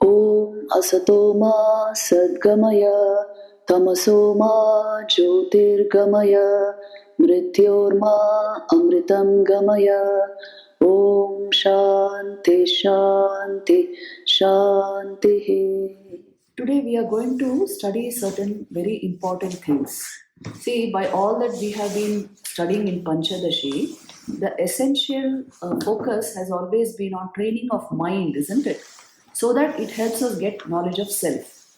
Om Asatoma Sadgamaya Tamasoma Jyotirgamaya Mrityorma Amritam Gamaya. Om Shanti Shanti Shanti. Today we are going to study certain very important things. See, by all that we have been studying in Panchadashi, the essential focus has always been on training of mind, isn't it? So that it helps us get knowledge of self.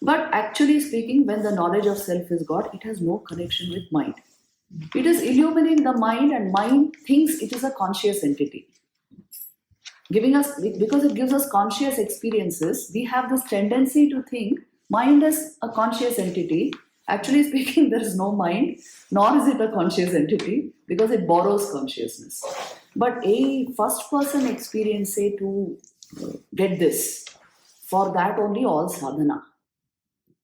But actually speaking, when the knowledge of self is got, it has no connection with mind. It is illuminating the mind, and mind thinks it is a conscious entity. Because it gives us conscious experiences, we have this tendency to think mind is a conscious entity. Actually speaking, there is no mind, nor is it a conscious entity, because it borrows consciousness. But a first person experience, say, to get this, for that only all sadhana.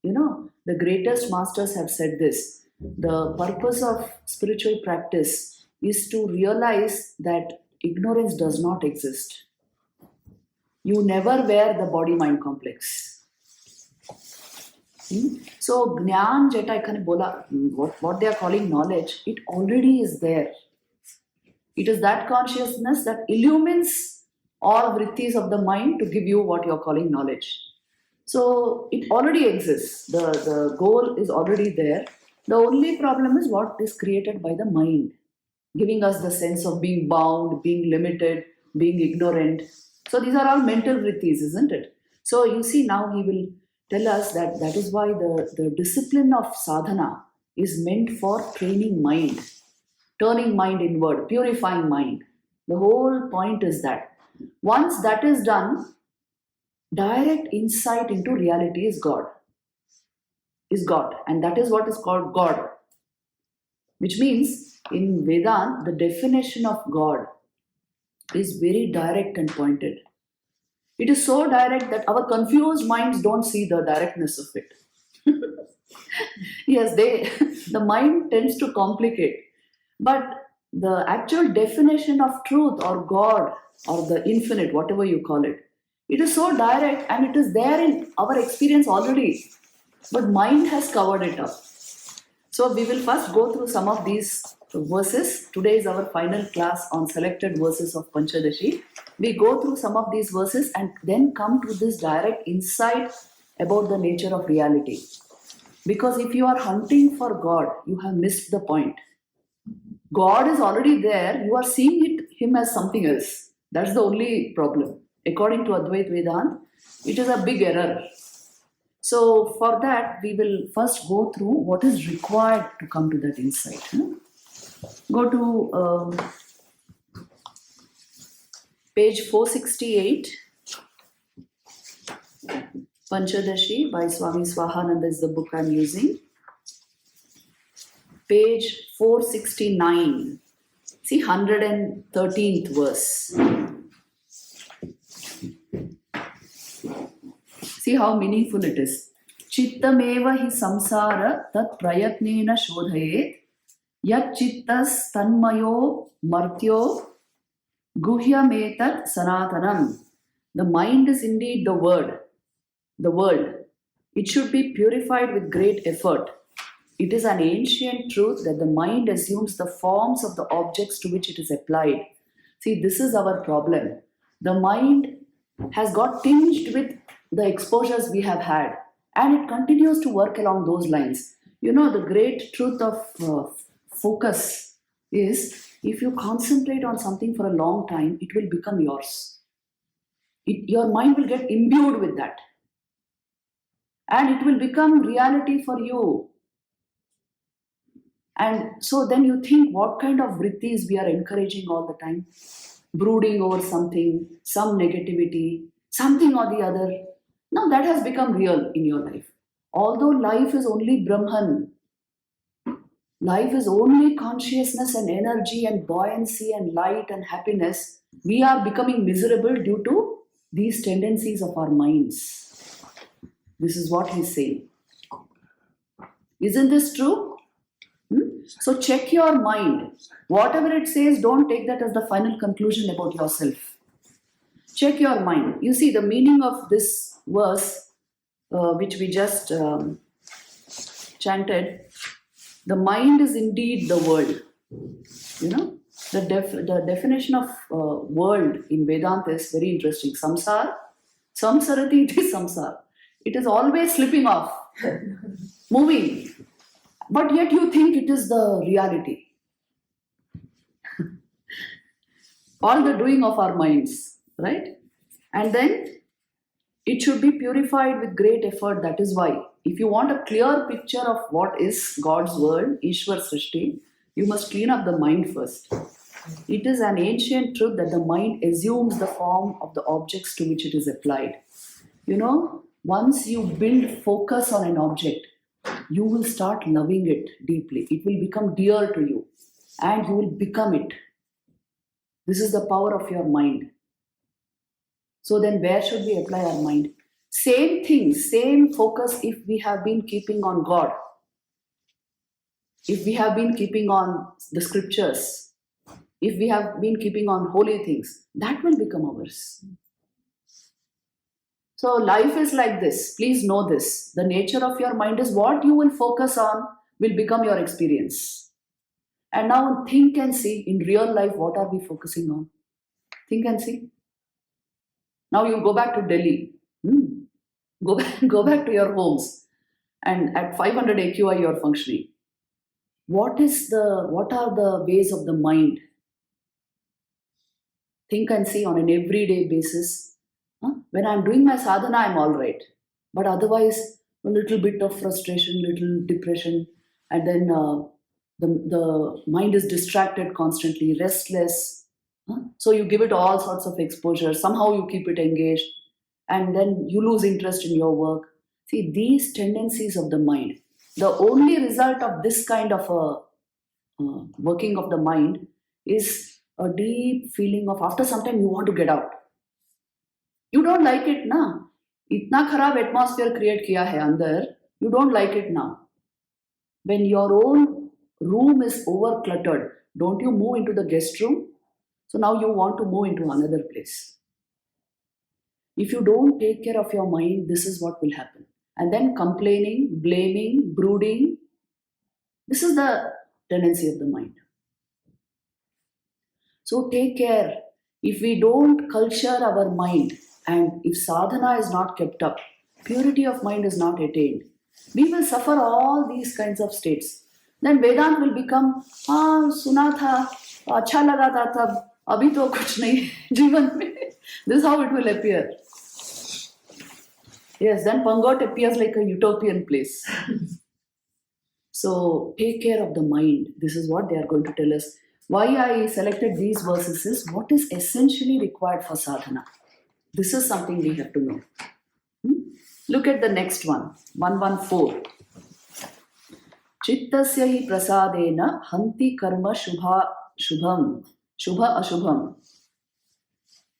The greatest masters have said this. The purpose of spiritual practice is to realize that ignorance does not exist. You never wear the body-mind complex. So, Gnan Jeta Ekhane Bola, what they are calling knowledge, it already is there. It is that consciousness that illumines all vrittis of the mind to give you what you are calling knowledge. So, it already exists. The goal is already there. The only problem is what is created by the mind, giving us the sense of being bound, being limited, being ignorant. So these are all mental vrittis, isn't it? So you see, now he will tell us that is why the discipline of sadhana is meant for training mind, turning mind inward, purifying mind. The whole point is that once that is done, direct insight into reality is God. And that is what is called God. Which means in Vedanta, the definition of God is very direct and pointed. It is so direct that our confused minds don't see the directness of it. Yes, the mind tends to complicate. But the actual definition of truth or God or the infinite, whatever you call it, it is so direct and it is there in our experience already. But mind has covered it up. So we will first go through some of these verses. Today is our final class on selected verses of Panchadashi. We go through some of these verses and then come to this direct insight about the nature of reality. Because if you are hunting for God, you have missed the point. God is already there. You are seeing him as something else. That's the only problem. According to Advaita Vedanta, it is a big error. So for that, we will first go through what is required to come to that insight. Go to page 468. Panchadashi by Swami Swahananda is the book I'm using. Page 469. See, 113th verse. See how meaningful it is. Chittameva hi samsara tat prayatnena shodhayet yat chittas tanmayo martyo guhyametat sanatanam. The mind is indeed the world. It should be purified with great effort. It is an ancient truth that the mind assumes the forms of the objects to which it is applied. See, this is our problem. The mind has got tinged with the exposures we have had, and it continues to work along those lines. The great truth of focus is if you concentrate on something for a long time, it will become yours. Your mind will get imbued with that. And it will become reality for you. And so then you think what kind of vrittis we are encouraging all the time. Brooding over something, some negativity, something or the other. Now that has become real in your life. Although life is only Brahman, life is only consciousness and energy and buoyancy and light and happiness, we are becoming miserable due to these tendencies of our minds. This is what he's saying. Isn't this true? So check your mind. Whatever it says, don't take that as the final conclusion about yourself. Check your mind. You see, the meaning of this verse, which we just chanted, the mind is indeed the world. You know, the definition of world in Vedanta is very interesting. Samsarati iti samsar. It is always slipping off, moving, but yet you think it is the reality. All the doing of our minds, right? And then it should be purified with great effort. That is why, if you want a clear picture of what is God's world, Ishwar Srishti, you must clean up the mind first. It is an ancient truth that the mind assumes the form of the objects to which it is applied. You know, once you build focus on an object, you will start loving it deeply. It will become dear to you and you will become it. This is the power of your mind. So then where should we apply our mind? Same thing, same focus if we have been keeping on God. If we have been keeping on the scriptures, if we have been keeping on holy things, that will become ours. So life is like this. Please know this. The nature of your mind is what you will focus on will become your experience. And now think and see in real life, what are we focusing on? Think and see. Now you go back to Delhi. Go back to your homes. And at 500 AQI you are functioning. What are the ways of the mind? Think and see on an everyday basis. When I'm doing my sadhana, I'm all right. But otherwise, a little bit of frustration, little depression, and then the mind is distracted constantly, restless. So you give it all sorts of exposure. Somehow you keep it engaged, and then you lose interest in your work. See, these tendencies of the mind, the only result of this kind of a working of the mind is a deep feeling of after some time you want to get out. You don't like it na. इतना खराब atmosphere create किया है अंदर. You don't like it now. When your own room is over cluttered, don't you move into the guest room? So now you want to move into another place. If you don't take care of your mind, this is what will happen. And then complaining, blaming, brooding. This is the tendency of the mind. So take care. If we don't culture our mind, and if sadhana is not kept up, purity of mind is not attained, we will suffer all these kinds of states. Then Vedant will become, suna tha, acha laga tha tab, abhi to kuch nahi जीवन में. This is how it will appear. Yes, then Pangot appears like a utopian place. So take care of the mind. This is what they are going to tell us. Why I selected these verses is what is essentially required for sadhana. This is something we have to know. Look at the next one, 114. Chittasya hi prasadena hanti karma shubha ashubham.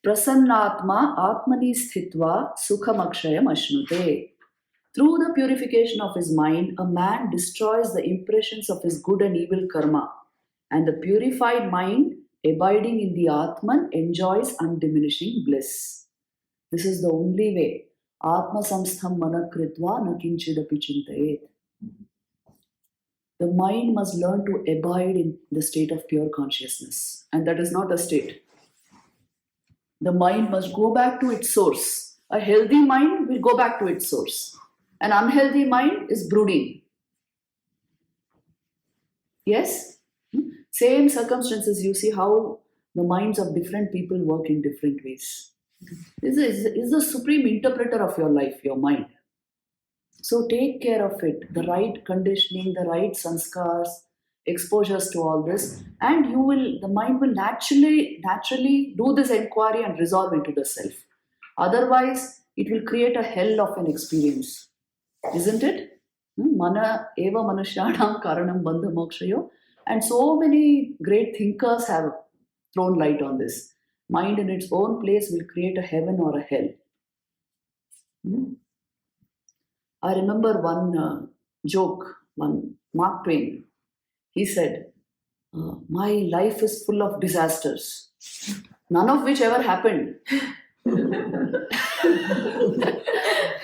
Prasannatma atmani sthitva sukham akshayam ashnute. Through the purification of his mind, a man destroys the impressions of his good and evil karma. And the purified mind, abiding in the Atman, enjoys undiminishing bliss. This is the only way. Atma samstham mana kritva na kinchidapi chintayet. The mind must learn to abide in the state of pure consciousness. And that is not a state. The mind must go back to its source. A healthy mind will go back to its source. An unhealthy mind is brooding. Yes? Same circumstances, you see how the minds of different people work in different ways. This is the supreme interpreter of your life, your mind. So take care of it, the right conditioning, the right sanskars, exposures to all this, and the mind will naturally do this inquiry and resolve into the self. Otherwise, it will create a hell of an experience. Isn't it? Mana eva manushyanam karanam bandha mokshayo. And so many great thinkers have thrown light on this. Mind in its own place will create a heaven or a hell. I remember one joke, one Mark Twain. He said, my life is full of disasters, none of which ever happened.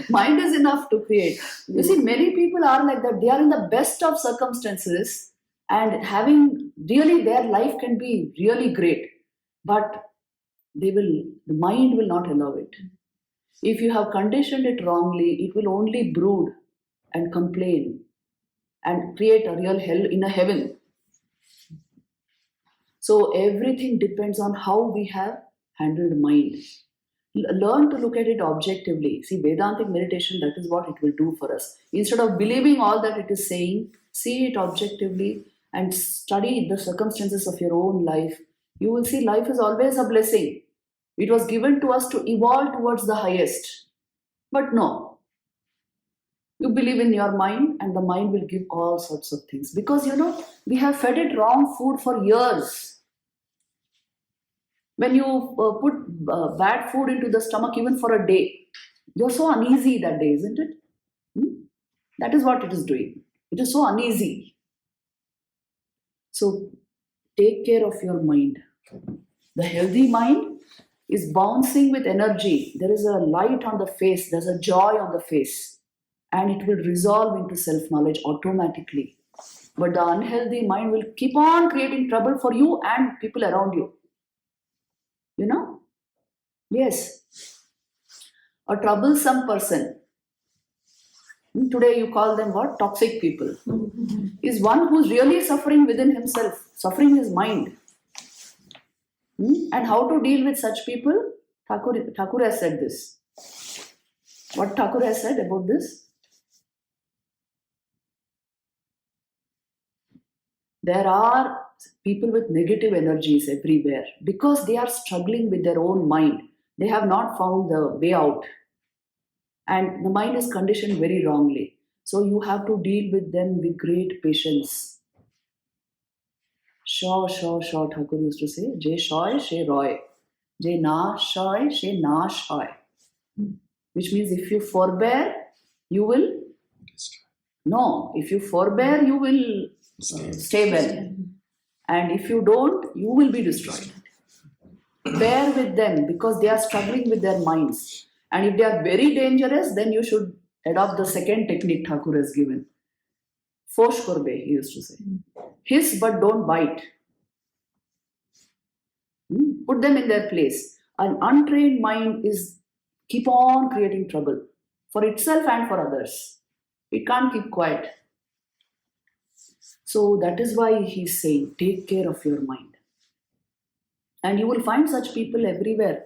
Mind is enough to create. You see, many people are like that. They are in the best of circumstances and having really their life can be really great, but the mind will not allow it. If you have conditioned it wrongly, it will only brood and complain and create a real hell in a heaven. So everything depends on how we have handled mind. Learn to look at it objectively. See, Vedantic meditation, that is what it will do for us. Instead of believing all that it is saying, see it objectively and study the circumstances of your own life. You will see life is always a blessing. It was given to us to evolve towards the highest. But no, you believe in your mind and the mind will give all sorts of things. Because we have fed it wrong food for years. When you put bad food into the stomach even for a day, you're so uneasy that day, isn't it? Hmm? That is what it is doing. It is so uneasy. So take care of your mind. The healthy mind is bouncing with energy. There is a light on the face, there's a joy on the face, and it will resolve into self-knowledge automatically. But the unhealthy mind will keep on creating trouble for you and people around you. Yes, a troublesome person. Today you call them what? Toxic people. Is one who's really suffering within himself, suffering his mind. And how to deal with such people? Thakur has said this. What Thakur has said about this? There are people with negative energies everywhere because they are struggling with their own mind. They have not found the way out. And the mind is conditioned very wrongly. So you have to deal with them with great patience. Shaw, Thakur used to say, Je shoy, she roy. Je na shoy, she na shoy. Which means if you forbear, you will... No, if you forbear, you will stay well. And if you don't, you will be destroyed. Bear with them because they are struggling with their minds. And if they are very dangerous, then you should adopt the second technique Thakur has given. Fosh korbe, he used to say. Hiss but don't bite. Put them in their place. An untrained mind is keep on creating trouble for itself and for others. It can't keep quiet. So that is why he's saying, take care of your mind. And you will find such people everywhere.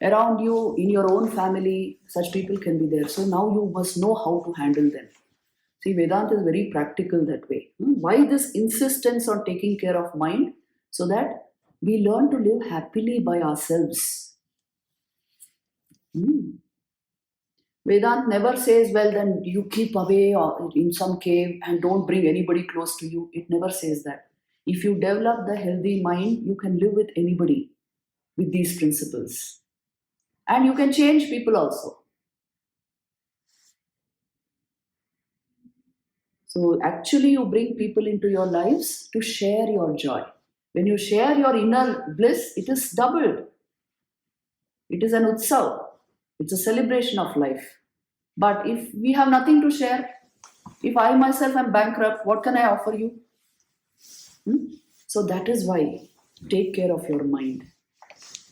Around you, in your own family, such people can be there. So now you must know how to handle them. See, Vedanta is very practical that way. Why this insistence on taking care of mind? So that we learn to live happily by ourselves. Vedanta never says, well, then you keep away or in some cave and don't bring anybody close to you. It never says that. If you develop the healthy mind, you can live with anybody with these principles. And you can change people also. So actually you bring people into your lives to share your joy. When you share your inner bliss, it is doubled. It is an utsav. It's a celebration of life. But if we have nothing to share, if I myself am bankrupt, what can I offer you? So that is why take care of your mind.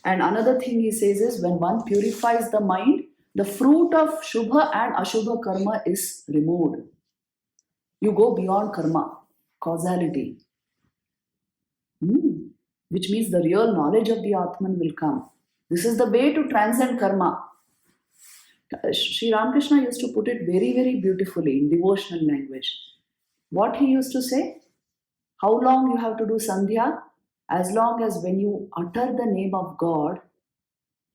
And another thing he says is when one purifies the mind, the fruit of Shubha and Ashubha karma is removed. You go beyond karma, causality. Which means the real knowledge of the Atman will come. This is the way to transcend karma. Sri Ramakrishna used to put it very, very beautifully in devotional language. What he used to say? How long you have to do sandhya? As long as when you utter the name of God,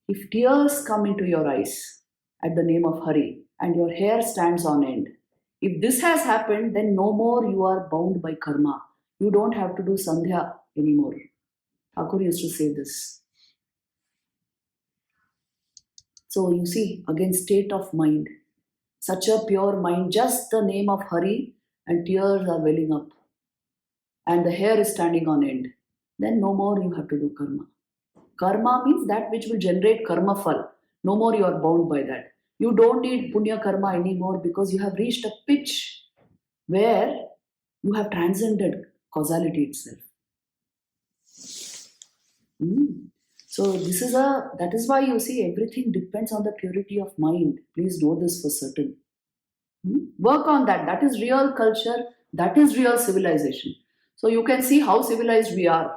if tears come into your eyes at the name of Hari and your hair stands on end, if this has happened, then no more you are bound by karma. You don't have to do sandhya anymore. Thakur used to say this. So you see, again, state of mind. Such a pure mind, just the name of Hari and tears are welling up. And the hair is standing on end. Then no more you have to do karma. Karma means that which will generate karma phal. No more you are bound by that. You don't need punya karma anymore because you have reached a pitch where you have transcended causality itself. Mm. So that is why you see everything depends on the purity of mind. Please know this for certain. Work on that. That is real culture. That is real civilization. So you can see how civilized we are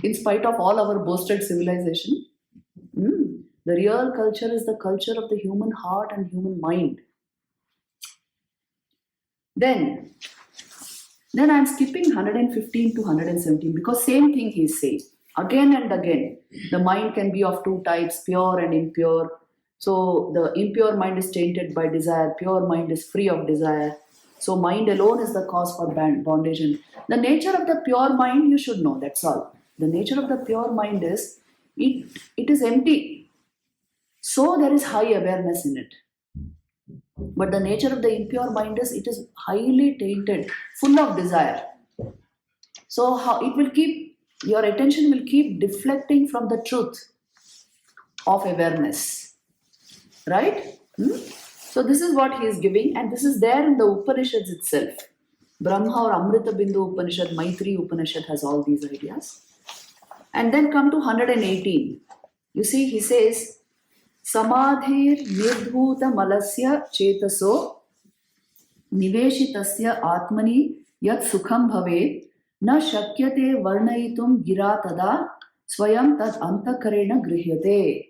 in spite of all our boasted civilization. The real culture is the culture of the human heart and human mind. Then I'm skipping 115 to 117 because same thing he's saying again and again. The mind can be of two types, pure and impure. So the impure mind is tainted by desire, pure mind is free of desire. So mind alone is the cause for bondage. And the nature of the pure mind, you should know, that's all. The nature of the pure mind is it is empty. So there is high awareness in it. But the nature of the impure mind is it is highly tainted, full of desire. So how it will keep your attention will keep deflecting from the truth of awareness. Right? So this is what he is giving, and this is there in the Upanishads itself. Brahma or Amrita Bindu Upanishad, Maitri Upanishad has all these ideas. And then come to 118. You see, he says, Samadhir nirdhuta malasya chetaso niveshitasya atmani yat sukham bhave na shakyate varnayitum gira tada swayam tad antakarena grihyate.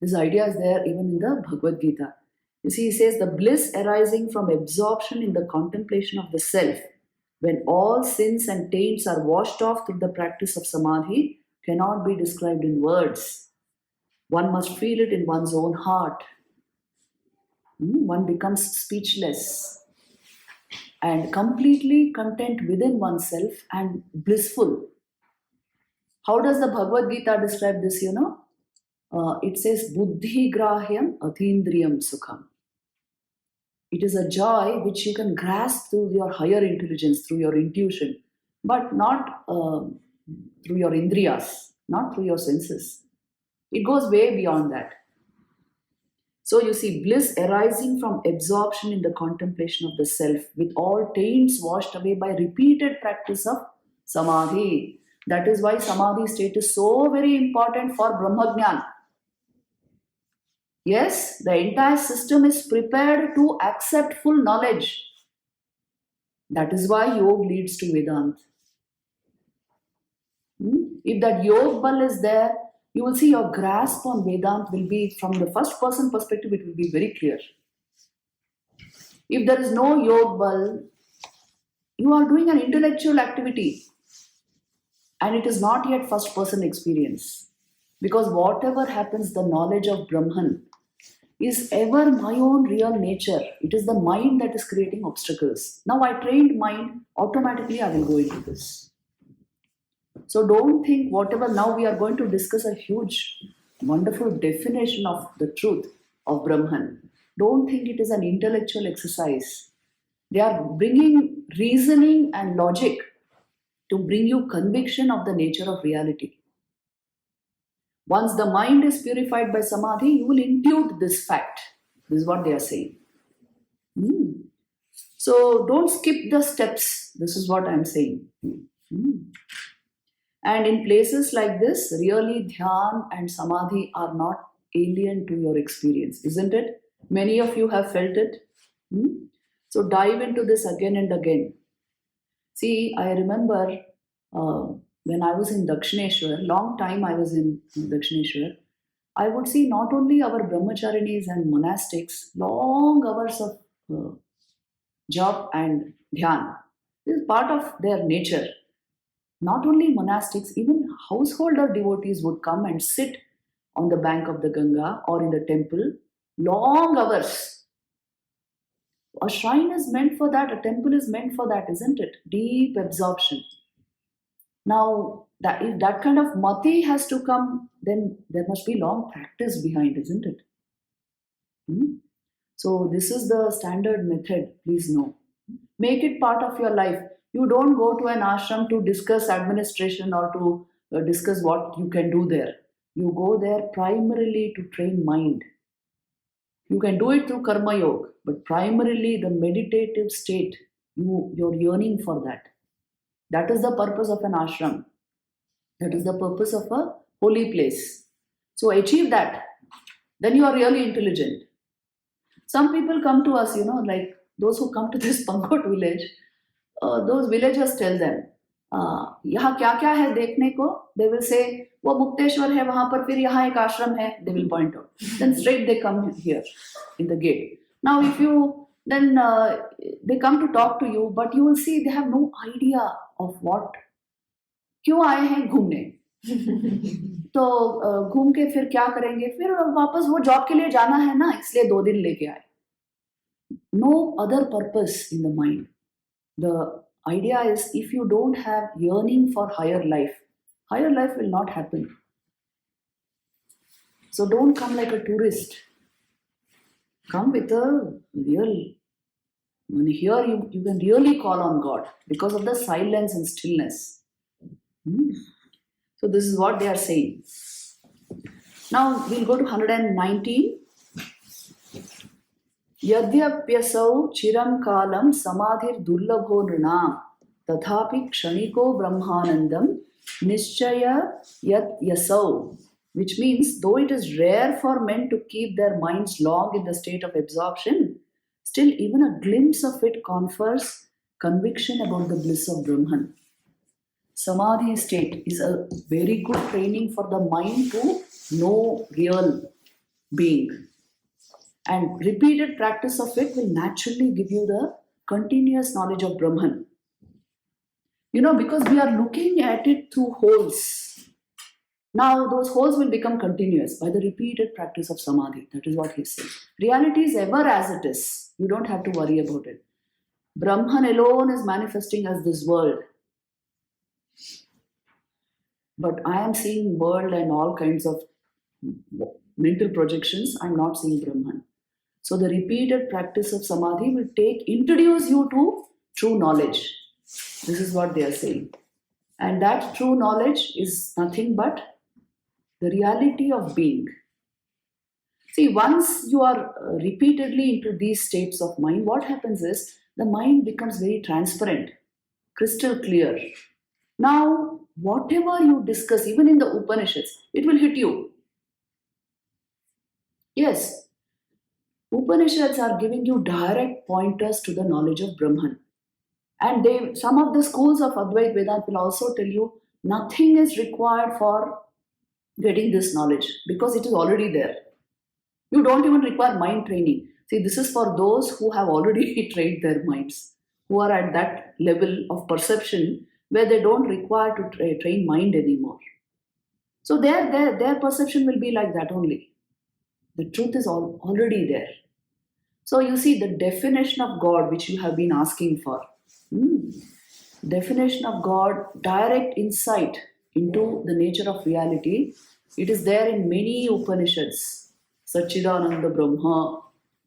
This idea is there even in the Bhagavad Gita. You see, he says the bliss arising from absorption in the contemplation of the self, when all sins and taints are washed off through the practice of samadhi, cannot be described in words. One must feel it in one's own heart. One becomes speechless and completely content within oneself and blissful. How does the Bhagavad Gita describe this, it says, Buddhi grahyam atindriyam sukham. It is a joy which you can grasp through your higher intelligence, through your intuition, but not through your indriyas, not through your senses. It goes way beyond that. So you see, bliss arising from absorption in the contemplation of the self, with all taints washed away by repeated practice of samadhi. That is why samadhi state is so very important for Brahmajnana. Yes, the entire system is prepared to accept full knowledge. That is why yoga leads to Vedanta. If that yoga bal is there, you will see your grasp on Vedanta will be, from the first person perspective, it will be very clear. If there is no yoga bal, you are doing an intellectual activity and it is not yet first person experience. Because whatever happens, the knowledge of Brahman is ever my own real nature. It is the mind that is creating obstacles. Now I trained mind, automatically I will go into this. So don't think whatever, now we are going to discuss a huge, wonderful definition of the truth of Brahman. Don't think it is an intellectual exercise. They are bringing reasoning and logic to bring you conviction of the nature of reality. Once the mind is purified by samadhi, you will intuit this fact. This is what they are saying. So don't skip the steps. This is what I am saying. And in places like this, really dhyan and samadhi are not alien to your experience, isn't it? Many of you have felt it. So dive into this again and again. See, I remember when I was in Dakshineshwar, long time I was in Dakshineshwar, I would see not only our brahmacharinis and monastics, long hours of jap and dhyan. This is part of their nature. Not only monastics, even householder devotees would come and sit on the bank of the Ganga or in the temple, long hours. A shrine is meant for that, a temple is meant for that, isn't it? Deep absorption. Now, if that kind of mati has to come, then there must be long practice behind, isn't it? So this is the standard method, please know. Make it part of your life. You don't go to an ashram to discuss administration or to discuss what you can do there. You go there primarily to train mind. You can do it through Karma Yoga, but primarily the meditative state, you're yearning for that. That is the purpose of an ashram. That is the purpose of a holy place. So achieve that. Then you are really intelligent. Some people come to us, like those who come to this Pankot village, those villagers tell them, यहाँ क्या क्या है देखने को? They will say, वो मुक्तेश्वर है वहाँ पर फिर यहाँ एक आश्रम है. They will point out. Then straight they come here in the gate. Now if you then they come to talk to you, but you will see they have no idea of what. क्यों आए हैं घूमने? तो घूम के फिर क्या करेंगे? फिर वापस वो जॉब के लिए जाना है ना, इसलिए 2 दिन लेके आए. No other purpose in the mind. The idea is if you don't have yearning for higher life will not happen. So don't come like a tourist. Come with a real. When here you can really call on God because of the silence and stillness. So this is what they are saying. Now we'll go to 119. यद्यप्यसौ चिरं कालं समाधिर्दुर्लभो नृणां तथापि क्षणिको ब्रह्मानन्दं निश्चय यत् यसौ, which means though it is rare for men to keep their minds long in the state of absorption, still even a glimpse of it confers conviction about the bliss of Brahman. Samadhi state is a very good training for the mind to know real being. And repeated practice of it will naturally give you the continuous knowledge of Brahman. Because we are looking at it through holes. Now those holes will become continuous by the repeated practice of Samadhi. That is what he says. Reality is ever as it is. You don't have to worry about it. Brahman alone is manifesting as this world. But I am seeing world and all kinds of mental projections. I am not seeing Brahman. So the repeated practice of Samadhi will introduce you to true knowledge. This is what they are saying. And that true knowledge is nothing but the reality of being. See, once you are repeatedly into these states of mind, what happens is the mind becomes very transparent, crystal clear. Now, whatever you discuss, even in the Upanishads, it will hit you. Yes. Upanishads are giving you direct pointers to the knowledge of Brahman. And some of the schools of Advaita Vedanta will also tell you nothing is required for getting this knowledge because it is already there. You don't even require mind training. See, this is for those who have already trained their minds, who are at that level of perception where they don't require to train mind anymore. So their perception will be like that only. The truth is already there. So you see the definition of God which you have been asking for. Definition of God, direct insight into the nature of reality. It is there in many Upanishads. Satchidananda Brahma,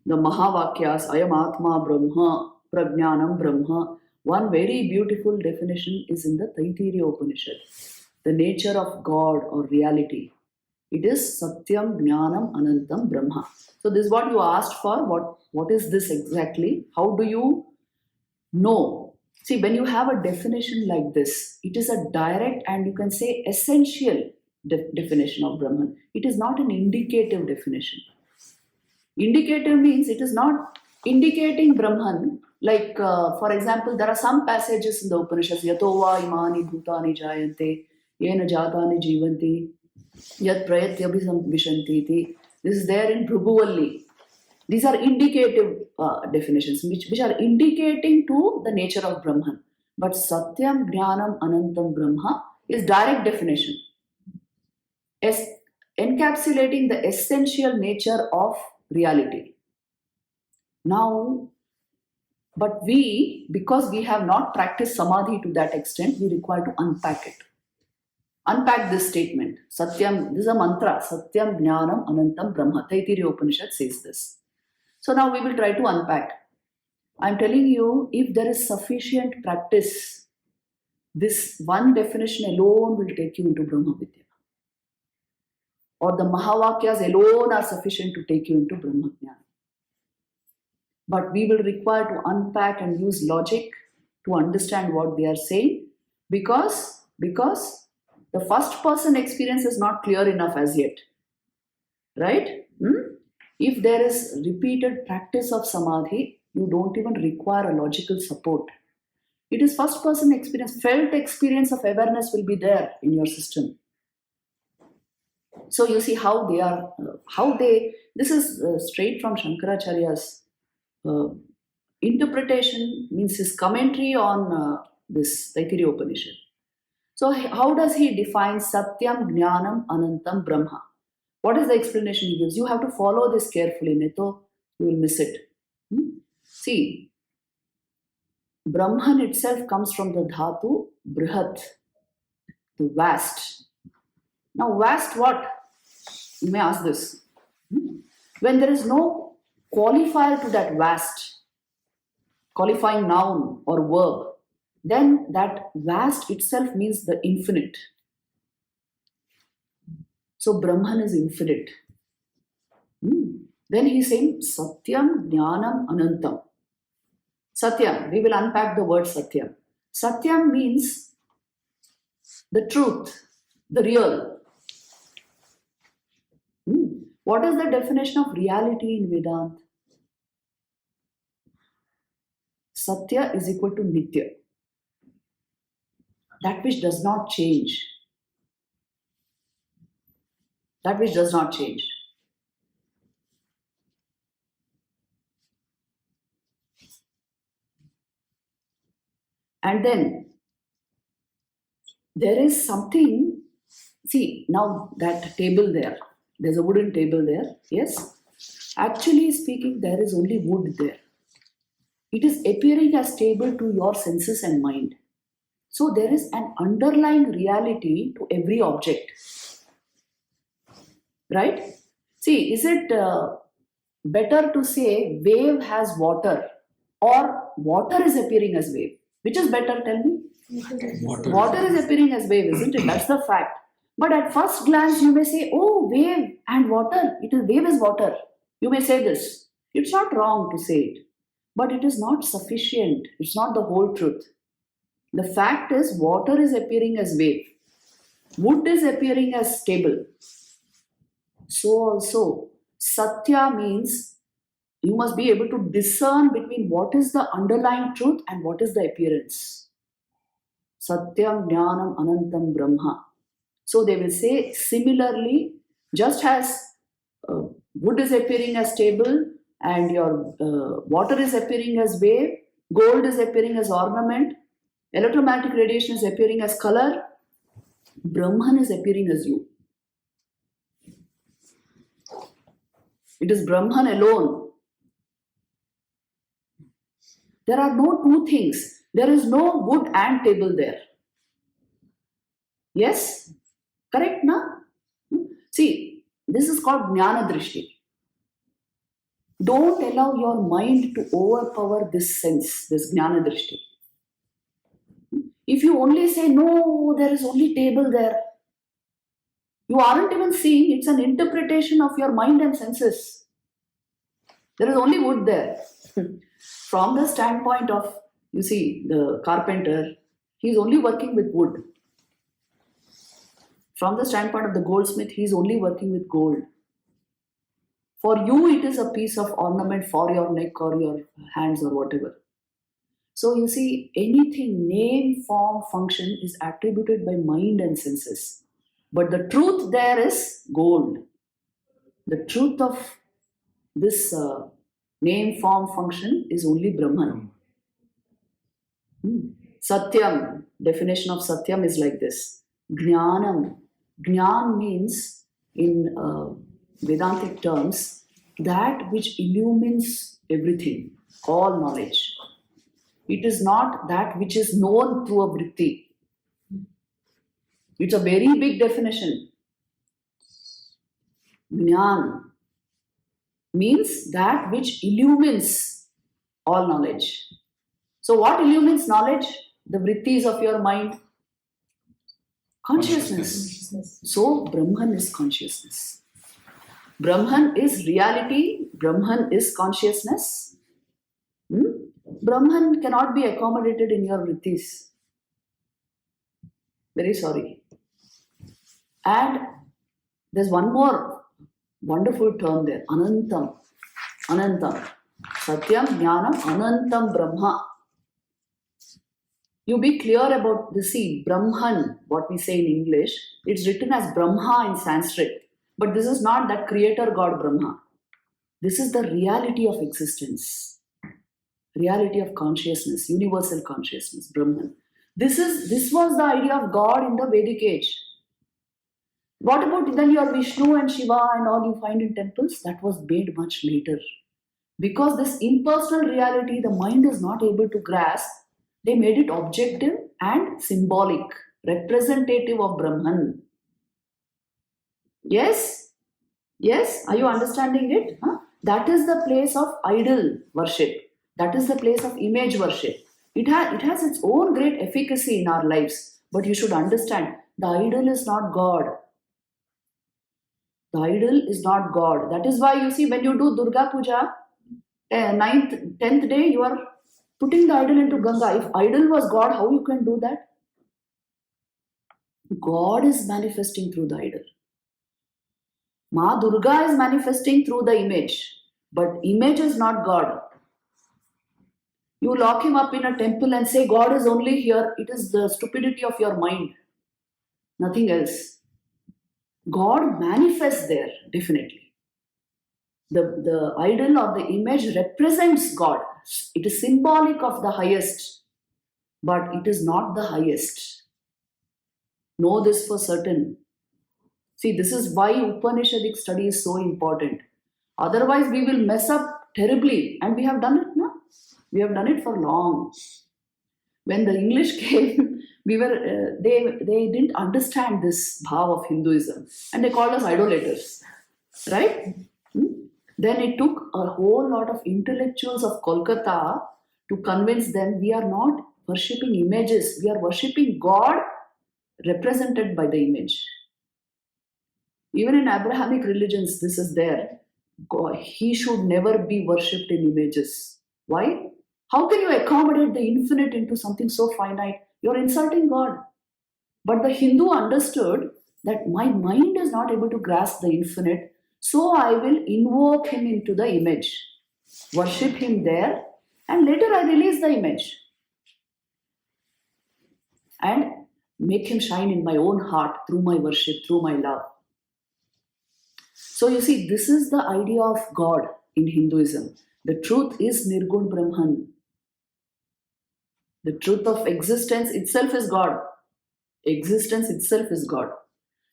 the Mahavakyas, Ayam Atma Brahma, Prajnanam Brahma. One very beautiful definition is in the Taittiriya Upanishad. The nature of God or reality. It is Satyam Jnanam Anantam Brahma. So this is what you asked for. What is this exactly? How do you know? See, when you have a definition like this, it is a direct and you can say essential definition of Brahman. It is not an indicative definition. Indicative means it is not indicating Brahman. Like, for example, there are some passages in the Upanishads, Yato va imani bhutani jayante, yena jatani jivanti, yat prayatyabhisam vishanti. This is there in Bhruguvalli. These are indicative definitions which are indicating to the nature of Brahman. But Satyam Jnanam Anantam Brahma is direct definition. Encapsulating the essential nature of reality. Now, but because we have not practiced Samadhi to that extent, we require to unpack it. Unpack this statement. Satyam, this is a mantra. Satyam Jnanam Anantam Brahma. Taittiriya Upanishad says this. So now we will try to unpack. I am telling you, if there is sufficient practice, this one definition alone will take you into Brahma Vidya. or the Mahavakyas alone are sufficient to take you into Brahmajnana. But we will require to unpack and use logic to understand what they are saying, because the first person experience is not clear enough as yet. Right? If there is repeated practice of samadhi, you don't even require a logical support. It is first person experience, felt experience of awareness will be there in your system. So you see how they are, this is straight from Shankaracharya's interpretation, means his commentary on this Taittiriya Upanishad. So how does he define Satyam, Jnanam, Anantam, Brahma? What is the explanation he gives? You have to follow this carefully, Neto, you will miss it. See, Brahman itself comes from the dhatu Brihat, the vast. Now, vast what? You may ask this. When there is no qualifier to that vast, qualifying noun or verb, then that vast itself means the infinite. So Brahman is infinite. Then he's saying Satyam, Jnanam, Anantam. Satyam, we will unpack the word Satyam. Satyam means the truth, the real. What is the definition of reality in Vedanta? Satya is equal to Nitya. That which does not change. That which does not change. And then there is something, see, now that table there's a wooden table there, yes? Actually speaking, there is only wood there. It is appearing as table to your senses and mind. So there is an underlying reality to every object. Right? See, is it better to say wave has water or water is appearing as wave? Which is better, tell me? Water is appearing as wave, isn't it? That's the fact. But at first glance, you may say, oh, wave and water. Wave is water. You may say this. It's not wrong to say it. But it is not sufficient. It's not the whole truth. The fact is, water is appearing as wave. Wood is appearing as table. So also, Satya means you must be able to discern between what is the underlying truth and what is the appearance. Satyam, Jnanam, Anantam, Brahma. So they will say similarly, just as wood is appearing as table and your water is appearing as wave, gold is appearing as ornament, electromagnetic radiation is appearing as color, Brahman is appearing as you. It is Brahman alone. There are no two things. There is no wood and table there. Yes? Correct, na? See, this is called Jnana Drishti. Don't allow your mind to overpower this sense, this Jnana Drishti. If you only say, no, there is only table there, you aren't even seeing, it's an interpretation of your mind and senses. There is only wood there. From the standpoint of, you see, the carpenter, he is only working with wood. From the standpoint of the goldsmith, he is only working with gold. For you, it is a piece of ornament for your neck or your hands or whatever. So you see, anything, name, form, function is attributed by mind and senses. But the truth there is gold. The truth of this name, form, function is only Brahman. Satyam, definition of Satyam is like this. Jnanam. Jnan means, in Vedantic terms, that which illumines everything, all knowledge. It is not that which is known through a vritti. It's a very big definition. Jnana means that which illumines all knowledge. So what illumines knowledge? The vrittis of your mind. Consciousness. So Brahman is consciousness. Brahman is reality. Brahman is consciousness. Brahman cannot be accommodated in your vrittis. Very sorry. And there's one more wonderful term there. Anantam. Anantam. Satyam, Jnanam, Anantam Brahma. You be clear about the see, Brahman, what we say in English, it's written as Brahma in Sanskrit. But this is not that creator God Brahma. This is the reality of existence. Reality of consciousness, universal consciousness, Brahman. This was the idea of God in the Vedic age. What about then your Vishnu and Shiva and all you find in temples? That was made much later. Because this impersonal reality, the mind is not able to grasp, they made it objective and symbolic, representative of Brahman. Yes? Yes? Are you understanding it? Huh? That is the place of idol worship. That is the place of image worship. It has its own great efficacy in our lives. But you should understand, the idol is not God. The idol is not God. That is why you see when you do Durga Puja, 9th, 10th day, you are putting the idol into Ganga. If idol was God, how you can do that? God is manifesting through the idol. Ma Durga is manifesting through the image. But image is not God. You lock him up in a temple and say God is only here. It is the stupidity of your mind. Nothing else. God manifests there, definitely. The idol or the image represents God. It is symbolic of the highest, but it is not the highest. Know this for certain. See, this is why Upanishadic study is so important. Otherwise, we will mess up terribly, and we have done it now. We have done it for long. When the English came, they didn't understand this bhav of Hinduism, and they called us idolaters, right? Then it took a whole lot of intellectuals of Kolkata to convince them we are not worshipping images, we are worshipping God represented by the image. Even in Abrahamic religions, this is there. God, he should never be worshipped in images. Why? How can you accommodate the infinite into something so finite? You're insulting God. But the Hindu understood that my mind is not able to grasp the infinite, so I will invoke him into the image, worship him there, and later I release the image and make him shine in my own heart through my worship, through my love. So you see, this is the idea of God in Hinduism. The truth is Nirgun Brahman. The truth of existence itself is God. Existence itself is God.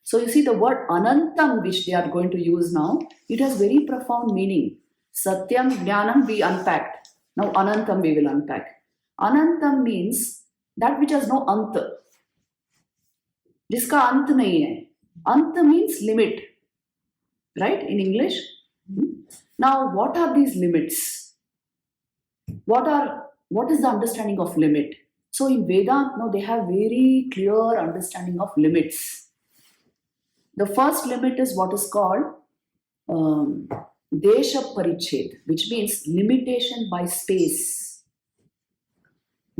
So you see the word Anantam, which they are going to use now, it has very profound meaning. Satyam, Jnanam we unpacked. Now Anantam we will unpack. Anantam means that which has no ant. Jiska ant nahi hai. Ant means limit. Right? In English. Now what are these limits? What is the understanding of limit? So in Vedanta, now they have very clear understanding of limits. The first limit is what is called Desha Pariched, which means limitation by space.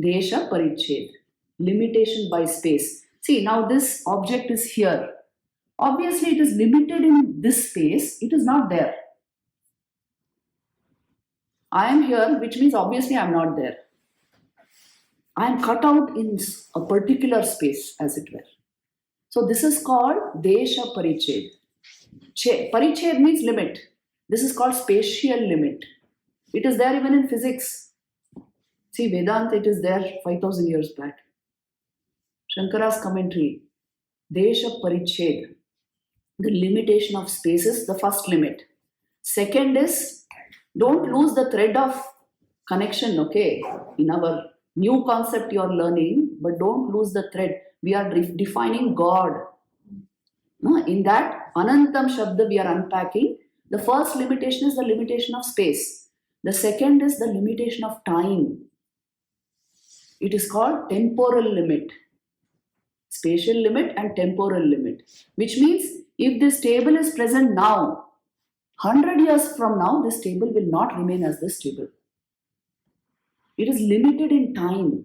Desha Pariched, limitation by space. See, now this object is here. Obviously, it is limited in this space. It is not there. I am here, which means obviously I am not there. I am cut out in a particular space, as it were. So this is called Desha Pariched. Pariched means limit. This is called spatial limit. It is there even in physics. See, Vedanta, it is there 5,000 years back. Shankara's commentary, Desha Pariched, the limitation of space is the first limit. Second is, don't lose the thread of connection, okay? In our new concept you are learning, but don't lose the thread. We are defining God. In that Anantam Shabda we are unpacking. The first limitation is the limitation of space. The second is the limitation of time. It is called temporal limit. spatial limit and temporal limit. Which means if this table is present now, 100 years from now, this table will not remain as this table. It is limited in time.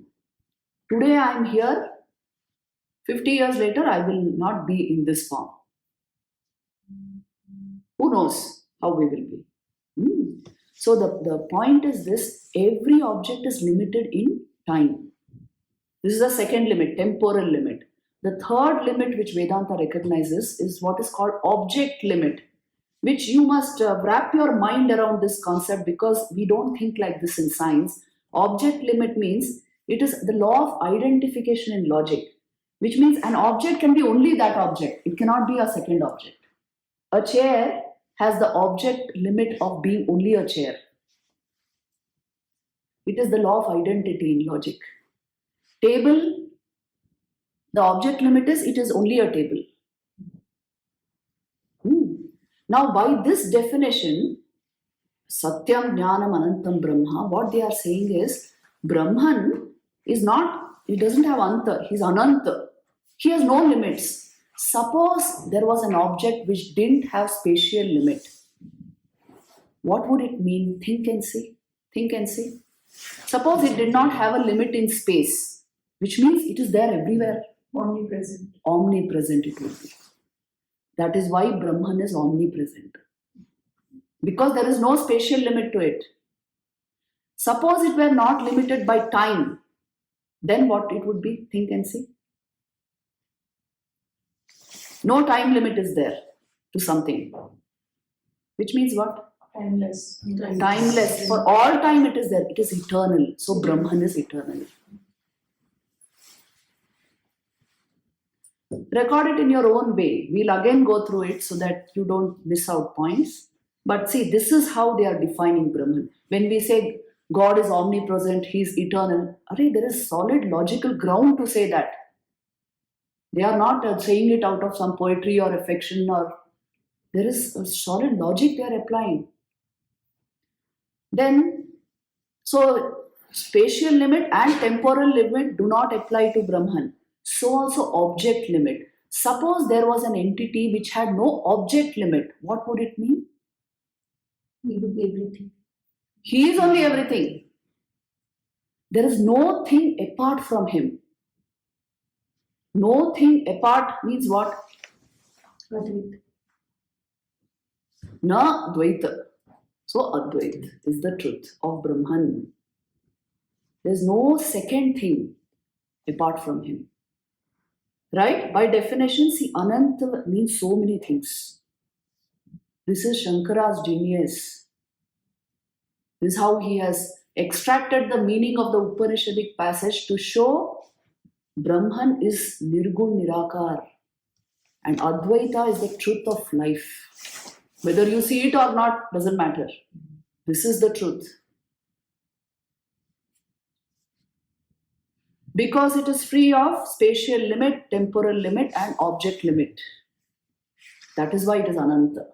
Today I am here, 50 years later I will not be in this form. Who knows how we will be? So the point is this, every object is limited in time. This is the second limit, temporal limit. The third limit which Vedanta recognizes is what is called object limit, which you must wrap your mind around this concept, because we don't think like this in science. Object limit means it is the law of identification in logic, which means an object can be only that object. It cannot be a second object. A chair has the object limit of being only a chair. It is the law of identity in logic. Table, the object limit is it is only a table. Now by this definition, Satyam Jnanam Anantam Brahma, what they are saying is Brahman is not, he doesn't have Anta, he's Ananta. He has no limits. Suppose there was an object which didn't have spatial limit. What would it mean? Think and see. Think and see. Suppose it did not have a limit in space, which means it is there everywhere. Omnipresent. Omnipresent it will be. That is why Brahman is omnipresent. Because there is no spatial limit to it. Suppose it were not limited by time, then what it would be? Think and see. No time limit is there to something. Which means what? Timeless. Timeless. For all time it is there. It is eternal. So Brahman is eternal. Record it in your own way. We'll again go through it so that you don't miss out points. But see, this is how they are defining Brahman. When we say God is omnipresent, He is eternal, there is solid logical ground to say that. They are not saying it out of some poetry or affection, or there is a solid logic they are applying. Then, so spatial limit and temporal limit do not apply to Brahman. So also object limit. Suppose there was an entity which had no object limit, what would it mean? He would be everything. He is only everything. There is no thing apart from Him. No thing apart means what? Advaita. Na Dvaita. So Advaita is the truth of Brahman. There is no second thing apart from Him. Right? By definition, see, Ananta means so many things. This is Shankara's genius. This is how he has extracted the meaning of the Upanishadic passage to show Brahman is Nirgun Nirakar and Advaita is the truth of life. Whether you see it or not doesn't matter. This is the truth. Because it is free of spatial limit, temporal limit and object limit. That is why it is Ananta.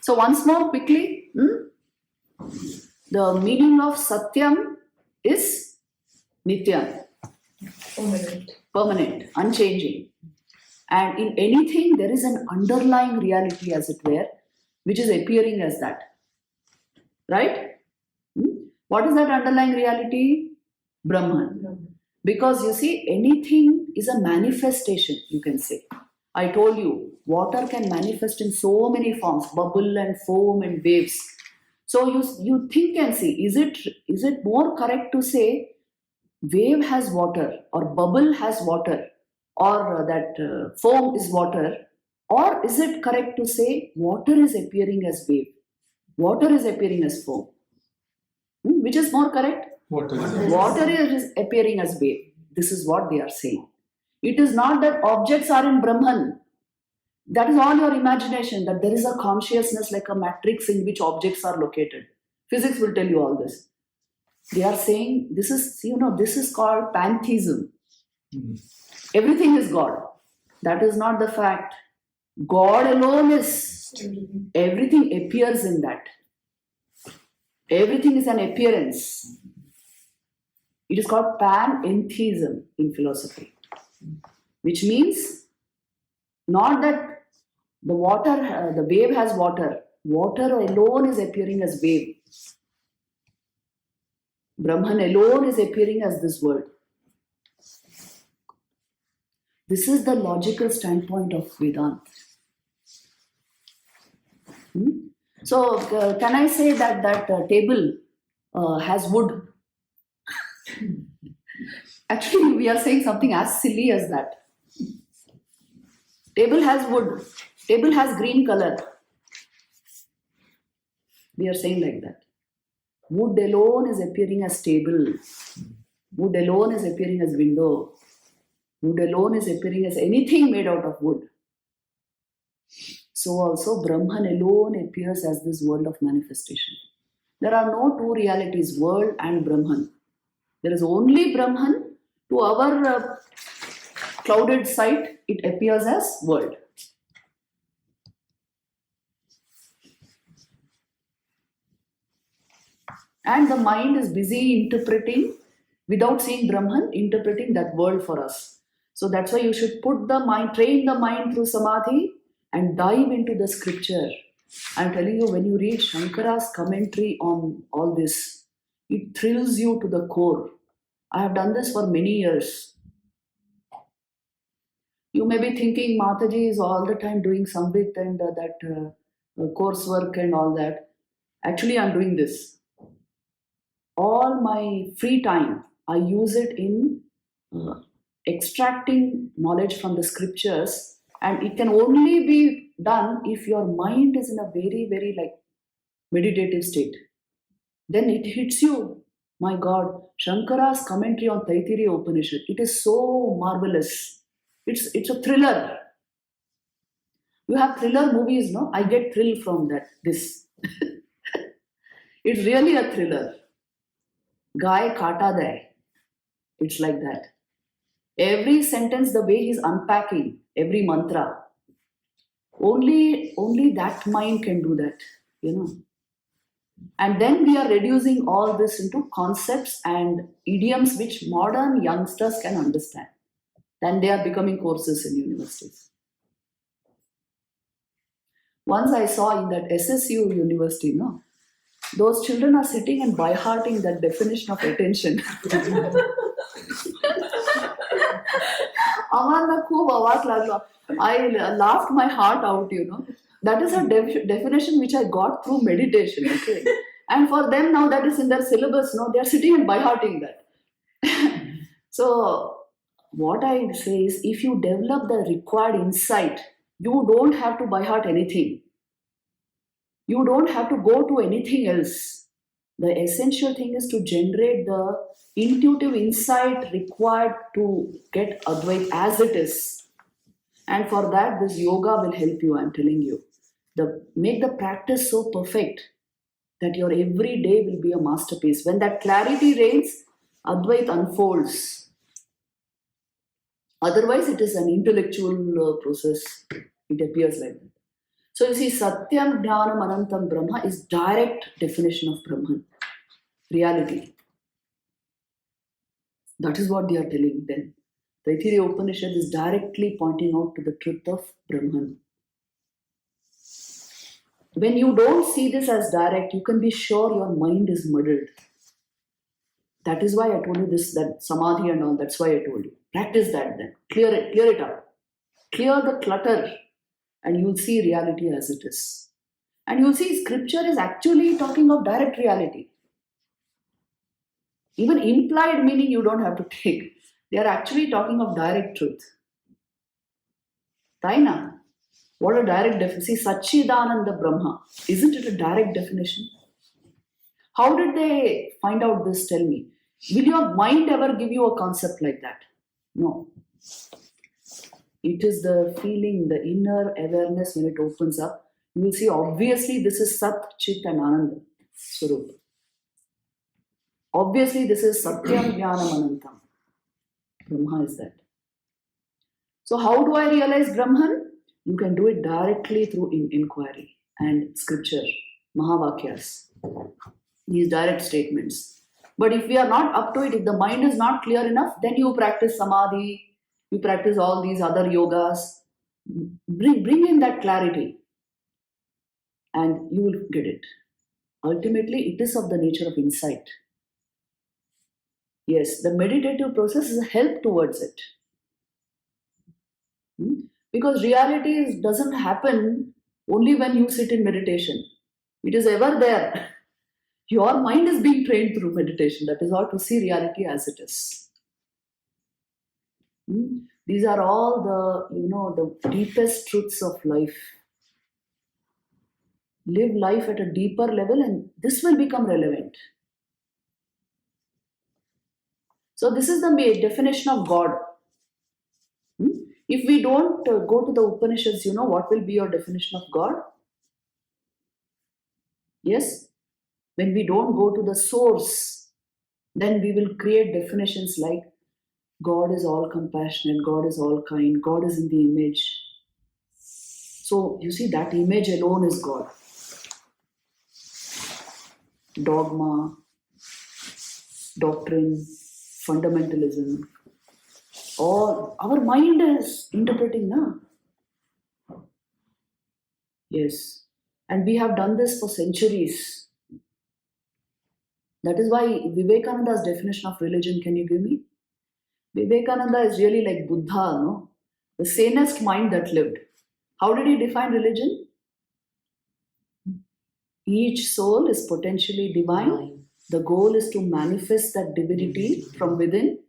So once more quickly, the meaning of Satyam is Nityam. Permanent, unchanging. And in anything there is an underlying reality, as it were, which is appearing as that. Right? What is that underlying reality? Brahman. Because you see, anything is a manifestation, you can say. I told you, water can manifest in so many forms, bubble and foam and waves. So you think and see, is it more correct to say wave has water or bubble has water or that foam is water, or is it correct to say water is appearing as wave, water is appearing as foam? Which is more correct? Water is appearing as wave. This is what they are saying. It is not that objects are in Brahman. That is all your imagination, that there is a consciousness like a matrix in which objects are located. Physics will tell you all this. They are saying this is called pantheism. Everything is God. That is not the fact. God alone is. Everything appears in that. Everything is an appearance. It is called panentheism in philosophy. which means not that the wave has water. Water alone is appearing as wave. Brahman alone is appearing as this world. This is the logical standpoint of Vedanta. So, can I say that table has wood? Actually, we are saying something as silly as that. Table has wood. Table has green color. We are saying like that. Wood alone is appearing as table. Wood alone is appearing as window. Wood alone is appearing as anything made out of wood. So also Brahman alone appears as this world of manifestation. There are no two realities, world and Brahman. There is only Brahman. To our clouded sight, it appears as world. And the mind is busy interpreting, without seeing Brahman, interpreting that world for us. So that's why you should put the mind, train the mind through samadhi and dive into the scripture. I'm telling you, when you read Shankara's commentary on all this, it thrills you to the core. I have done this for many years. You may be thinking Mataji is all the time doing Samvit and that coursework and all that. Actually, I'm doing this. All my free time, I use it in extracting knowledge from the scriptures, and it can only be done if your mind is in a very, very meditative state. Then it hits you. My God, Shankara's commentary on Taittiriya Upanishad, it is so marvelous. It's a thriller. You have thriller movies, no? I get thrill from that. This. It's really a thriller. Gai kata day. It's like that. Every sentence, the way he's unpacking, every mantra. Only that mind can do that, And then we are reducing all this into concepts and idioms which modern youngsters can understand. Then they are becoming courses in universities. Once I saw in that SSU university, those children are sitting and by-hearting that definition of attention. I laughed my heart out, That is a definition which I got through meditation, okay? And for them now that is in their syllabus, they are sitting and by-hearting that. So, what I say is, if you develop the required insight, you don't have to by-heart anything. You don't have to go to anything else. The essential thing is to generate the intuitive insight required to get Advait as it is. And for that, this yoga will help you, I'm telling you. Make the practice so perfect that your every day will be a masterpiece. When that clarity reigns, Advait unfolds. Otherwise, it is an intellectual process. It appears like that. So you see, Satyam Jnanam Anantam Brahma is direct definition of Brahman. Reality. That is what they are telling then. Taittiriya Upanishad is directly pointing out to the truth of Brahman. When you don't see this as direct, you can be sure your mind is muddled. That is why I told you this, that samadhi and all, that's why I told you. Practice that then. Clear it up. Clear the clutter and you'll see reality as it is. And you'll see scripture is actually talking of direct reality. Even implied meaning you don't have to take. They are actually talking of direct truth. Taina. What a direct definition. See, Satchidananda Brahma. Isn't it a direct definition? How did they find out this? Tell me. Will your mind ever give you a concept like that? No. It is the feeling, the inner awareness when it opens up. You will see obviously this is Sat, Chit and Ananda Swarup. Obviously this is Satyam Jnanam Anantam. Brahma is that. So how do I realize Brahman? You can do it directly through inquiry and scripture, Mahavakyas, these direct statements. But if we are not up to it, if the mind is not clear enough, then you practice samadhi, You practice all these other yogas. Bring in that clarity and you will get it. Ultimately, it is of the nature of insight. Yes, the meditative process is a help towards it. Hmm? Because reality doesn't happen only when you sit in meditation. It is ever there. Your mind is being trained through meditation. That is how to see reality as it is. Hmm? These are all the deepest truths of life. Live life at a deeper level and this will become relevant. So this is the definition of God. Hmm? If we don't go to the Upanishads, what will be your definition of God? Yes? When we don't go to the source, then we will create definitions like God is all compassionate, God is all kind, God is in the image. So you see, that image alone is God. Dogma, doctrine, fundamentalism, all our mind is interpreting now. Yes. And we have done this for centuries. That is why Vivekananda's definition of religion, can you give me? Vivekananda is really like Buddha, no? The sanest mind that lived. How did he define religion? Each soul is potentially divine. The goal is to manifest that divinity from within.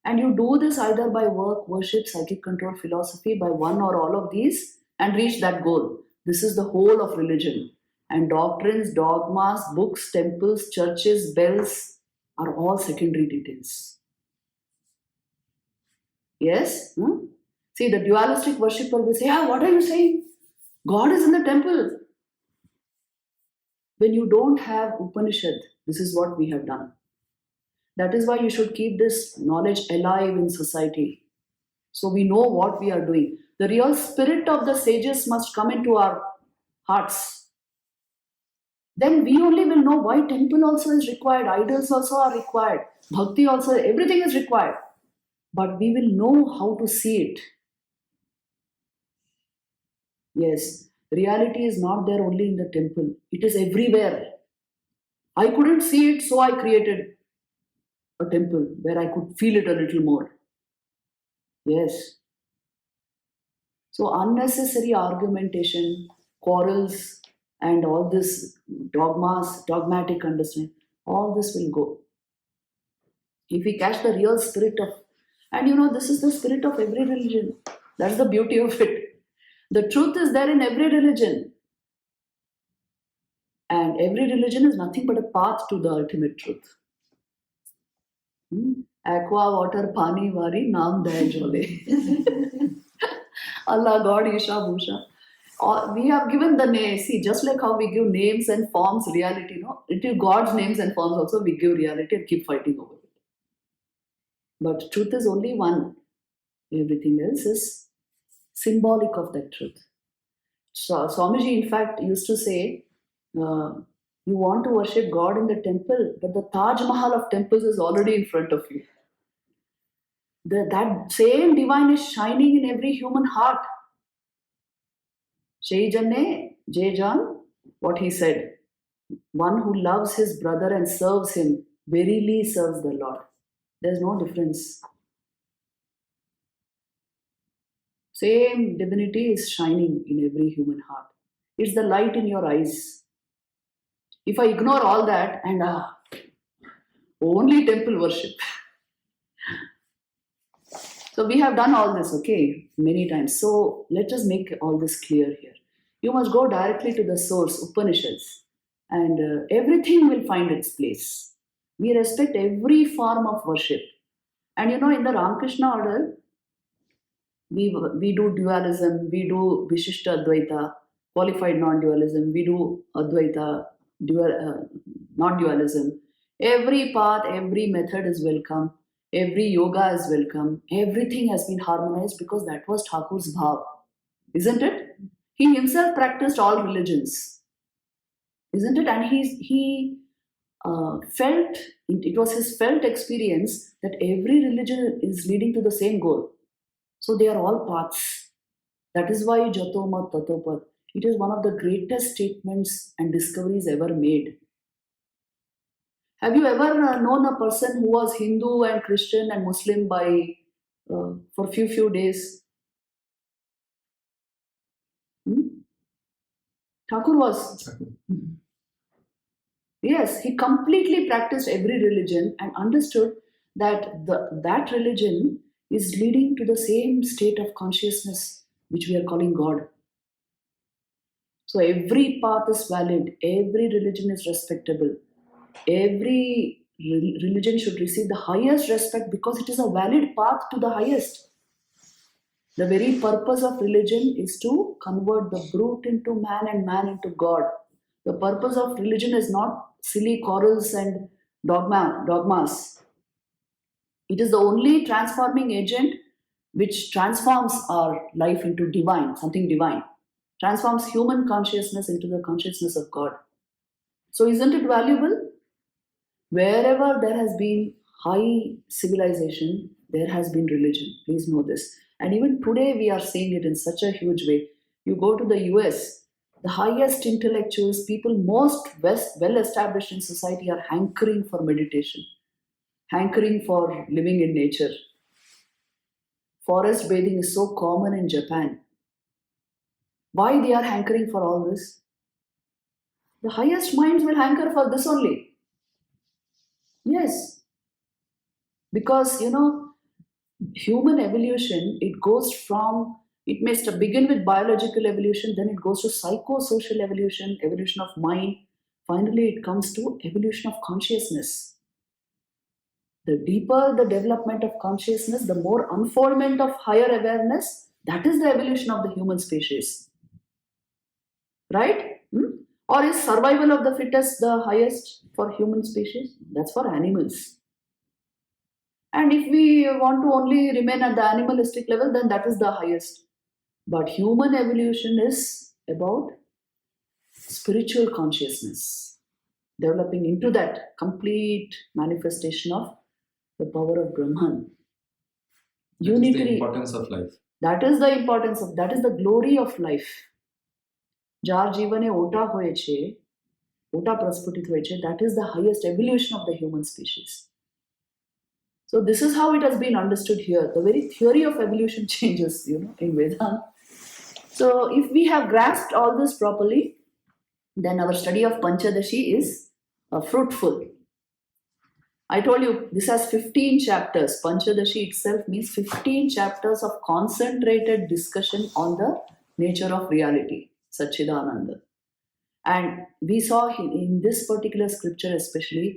And you do this either by work, worship, psychic control, philosophy, by one or all of these, and reach that goal. This is the whole of religion. And doctrines, dogmas, books, temples, churches, bells are all secondary details. Yes? Hmm? See, the dualistic worshipper will say, what are you saying? God is in the temple. When you don't have Upanishad, this is what we have done. That is why you should keep this knowledge alive in society. So we know what we are doing. The real spirit of the sages must come into our hearts. Then we only will know why temple also is required, idols also are required, bhakti also, everything is required. But we will know how to see it. Yes, reality is not there only in the temple, it is everywhere. I couldn't see it, so I created a temple where I could feel it a little more. Yes. So unnecessary argumentation, quarrels, and all this dogmas, dogmatic understanding, all this will go. If we catch the real spirit of, and this is the spirit of every religion. That's the beauty of it. The truth is there in every religion. And every religion is nothing but a path to the ultimate truth. Aqua, water, pani, vari, naam, day, jole. Allah, God, Isha, Bhusha. We have given the name. See, just like how we give names and forms reality, it is God's names and forms also we give reality and keep fighting over it. But truth is only one. Everything else is symbolic of that truth. So Swamiji, in fact, used to say, you want to worship God in the temple, but the Taj Mahal of temples is already in front of you. That same divine is shining in every human heart. Shaijanne, Jejan, what he said, one who loves his brother and serves him verily serves the Lord. There's no difference. Same divinity is shining in every human heart. It's the light in your eyes. If I ignore all that and only temple worship. So we have done all this, okay, many times. So let us make all this clear here. You must go directly to the source, Upanishads, and everything will find its place. We respect every form of worship. And in the Ramakrishna order, we do dualism, we do Vishishta Advaita, qualified non-dualism, we do Advaita, non-dualism. Every path, every method is welcome. Every yoga is welcome. Everything has been harmonized because that was Thakur's bhav. Isn't it? He himself practiced all religions. Isn't it? And he felt, it was his felt experience that every religion is leading to the same goal. So they are all paths. That is why Jatomat Tatopat. It is one of the greatest statements and discoveries ever made. Have you ever known a person who was Hindu and Christian and Muslim by for few days? Hmm? Thakur was. Yes, he completely practiced every religion and understood that that religion is leading to the same state of consciousness which we are calling God. So every path is valid, every religion is respectable, every religion should receive the highest respect because it is a valid path to the highest. The very purpose of religion is to convert the brute into man and man into God. The purpose of religion is not silly quarrels and dogmas. It is the only transforming agent which transforms our life into divine, something divine, transforms human consciousness into the consciousness of God. So, isn't it valuable? Wherever there has been high civilization, there has been religion. Please know this. And even today, we are seeing it in such a huge way. You go to the US, the highest intellectuals, people most well established in society are hankering for meditation, hankering for living in nature. Forest bathing is so common in Japan. Why they are hankering for all this? The highest minds will hanker for this only. Yes, because human evolution, it goes from, it may begin with biological evolution, then it goes to psychosocial evolution, evolution of mind. Finally, it comes to evolution of consciousness. The deeper the development of consciousness, the more unfoldment of higher awareness. That is the evolution of the human species. Right? Or is survival of the fittest the highest for human species? That's for animals. And if we want to only remain at the animalistic level, then that is the highest. But human evolution is about spiritual consciousness, developing into that complete manifestation of the power of Brahman. That is the importance of life. That is the importance of, that is the glory of life. যার জীবনে ওটা হয়েছে, ওটা প্রস্ফুটিত হয়েছে, that is the highest evolution of the human species. So this is how it has been understood here. The very theory of evolution changes, in Vedanta. So if we have grasped all this properly, then our study of Panchadashi is fruitful. I told you this has 15 chapters. Panchadashi itself means 15 chapters of concentrated discussion on the nature of reality, Satchidananda. And we saw in this particular scripture especially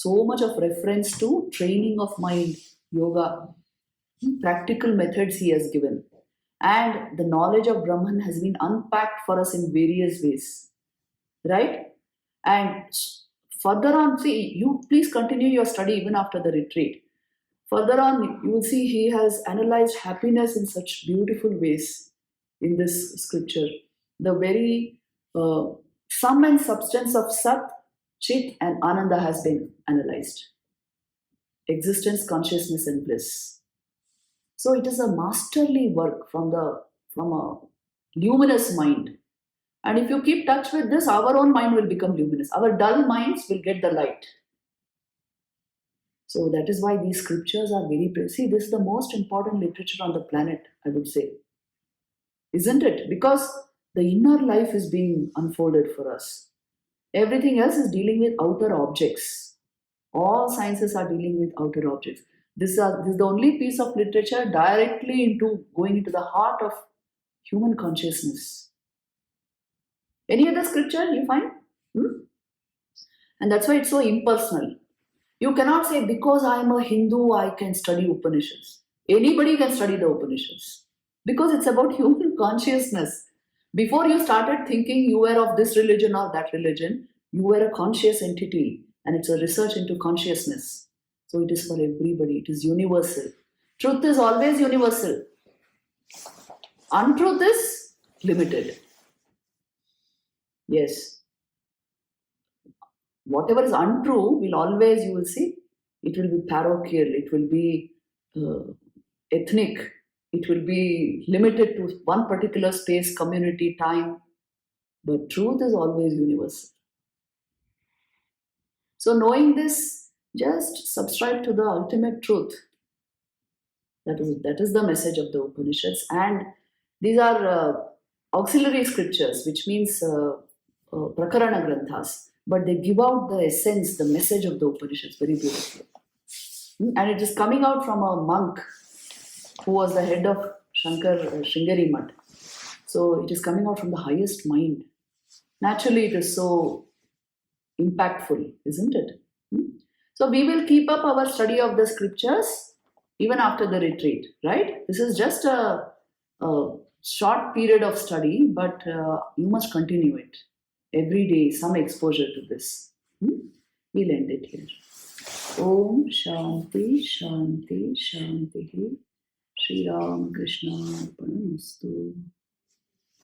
so much of reference to training of mind, yoga, practical methods he has given. And the knowledge of Brahman has been unpacked for us in various ways. Right? And further on, see, you please continue your study even after the retreat. Further on, you will see he has analyzed happiness in such beautiful ways in this scripture. The very sum and substance of Sat, Chit, and Ananda has been analyzed. Existence, consciousness, and bliss. So it is a masterly work from a luminous mind. And if you keep touch with this, our own mind will become luminous. Our dull minds will get the light. So that is why these scriptures are very precious. See, this is the most important literature on the planet, I would say. Isn't it? Because the inner life is being unfolded for us. Everything else is dealing with outer objects. All sciences are dealing with outer objects. This is the only piece of literature directly into going into the heart of human consciousness. Any other scripture you find? And that's why it's so impersonal. You cannot say, because I am a Hindu, I can study Upanishads. Anybody can study the Upanishads. Because it's about human consciousness. Before you started thinking you were of this religion or that religion, you were a conscious entity. And it's a research into consciousness. So it is for everybody. It is universal. Truth is always universal. Untruth is limited. Yes. Whatever is untrue will always, you will see, it will be parochial, it will be ethnic, It will be limited to one particular space, community, time, but truth is always universal. So, knowing this, just subscribe to the ultimate truth. That is the message of the Upanishads. And these are auxiliary scriptures, which means prakarana granthas, but they give out the essence, the message of the Upanishads very beautifully. And it is coming out from a monk who was the head of Shringeri Mutt. So it is coming out from the highest mind. Naturally, it is so impactful, isn't it? So we will keep up our study of the scriptures even after the retreat, right? This is just a short period of study, but you must continue it every day, some exposure to this. We'll end it here. Om Shanti Shanti Shanti. Shri Ram Krishna Arpanastu.